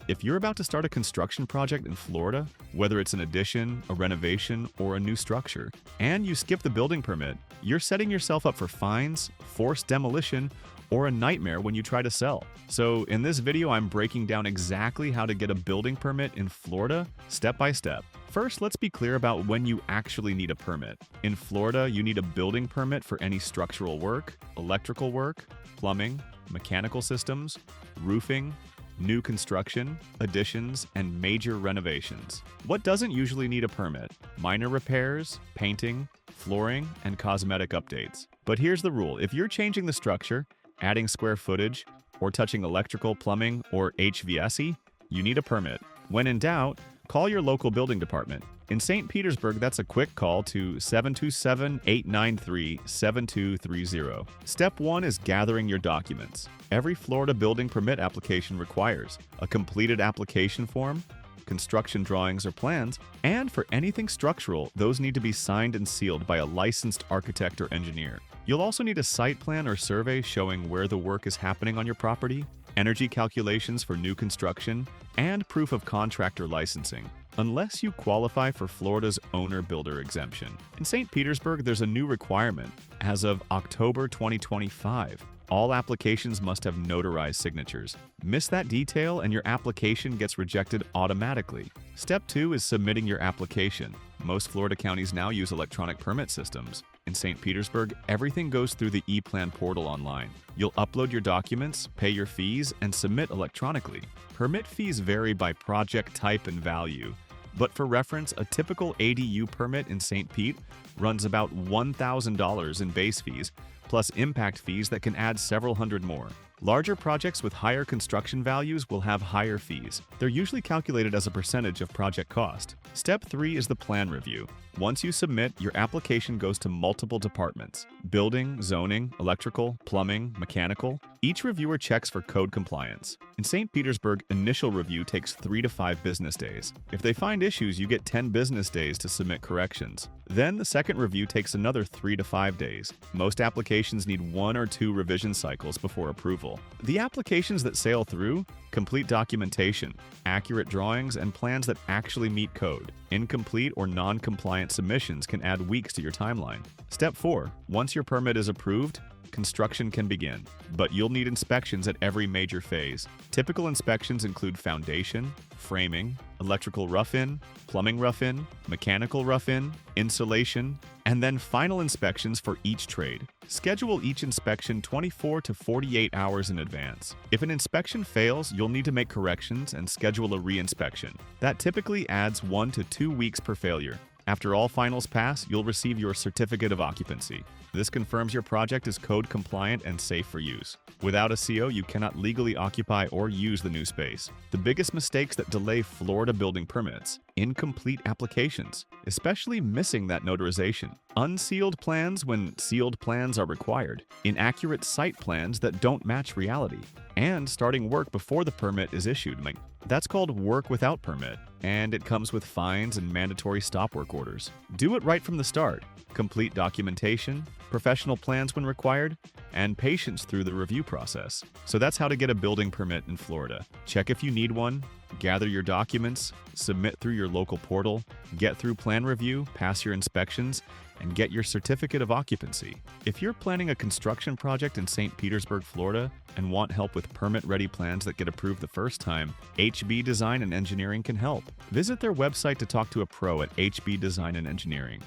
If you're about to start a construction project in Florida, whether it's an addition, a renovation, or a new structure, and you skip the building permit, you're setting yourself up for fines, forced demolition, or a nightmare when you try to sell. So in this video, I'm breaking down exactly how to get a building permit in Florida, step by step. First, let's be clear about when you actually need a permit. In Florida, you need a building permit for any structural work, electrical work, plumbing, mechanical systems, roofing, new construction, additions, and major renovations. What doesn't usually need a permit? Minor repairs, painting, flooring, and cosmetic updates. But here's the rule. If you're changing the structure, adding square footage, or touching electrical, plumbing, or HVAC, you need a permit. When in doubt, call your local building department. In St. Petersburg, that's a quick call to 727-893-7230. Step 1 is gathering your documents. Every Florida building permit application requires a completed application form, construction drawings or plans, and for anything structural, those need to be signed and sealed by a licensed architect or engineer. You'll also need a site plan or survey showing where the work is happening on your property, energy calculations for new construction, and proof of contractor licensing, unless you qualify for Florida's owner-builder exemption. In St. Petersburg, there's a new requirement. As of October 2025, all applications must have notarized signatures. Miss that detail and your application gets rejected automatically. Step 2 is submitting your application. Most Florida counties now use electronic permit systems. In St. Petersburg, everything goes through the ePlan portal online. You'll upload your documents, pay your fees, and submit electronically. Permit fees vary by project type and value. But for reference, a typical ADU permit in St. Pete runs about $1,000 in base fees, plus impact fees that can add several hundred more. Larger projects with higher construction values will have higher fees. They're usually calculated as a percentage of project cost. Step 3 is the plan review. Once you submit, your application goes to multiple departments: building, zoning, electrical, plumbing, mechanical. Each reviewer checks for code compliance. In St. Petersburg, initial review takes 3 to 5 business days. If they find issues, you get 10 business days to submit corrections. Then the second review takes another 3 to 5 days. Most applications need 1 or 2 revision cycles before approval. The applications that sail through: complete documentation, accurate drawings, and plans that actually meet code. Incomplete or non-compliant submissions can add weeks to your timeline. Step 4. Once your permit is approved, construction can begin, but you'll need inspections at every major phase. Typical inspections include foundation, framing, electrical rough-in, plumbing rough-in, mechanical rough-in, insulation, and then final inspections for each trade. Schedule each inspection 24 to 48 hours in advance. If an inspection fails, you'll need to make corrections and schedule a re-inspection. That typically adds 1 to 2 weeks per failure. After all finals pass, you'll receive your certificate of occupancy. This confirms your project is code compliant and safe for use. Without a CO, you cannot legally occupy or use the new space. The biggest mistakes that delay Florida building permits: incomplete applications, especially missing that notarization; unsealed plans when sealed plans are required; inaccurate site plans that don't match reality; and starting work before the permit is issued. That's called work without permit, and it comes with fines and mandatory stop work orders. Do it right from the start. Complete documentation, professional plans when required, and patience through the review process. So that's how to get a building permit in Florida. Check if you need one, gather your documents, submit through your local portal, get through plan review, pass your inspections, and get your certificate of occupancy. If you're planning a construction project in St. Petersburg, Florida, and want help with permit-ready plans that get approved the first time, HB Design and Engineering can help. Visit their website to talk to a pro at HB Design and Engineering.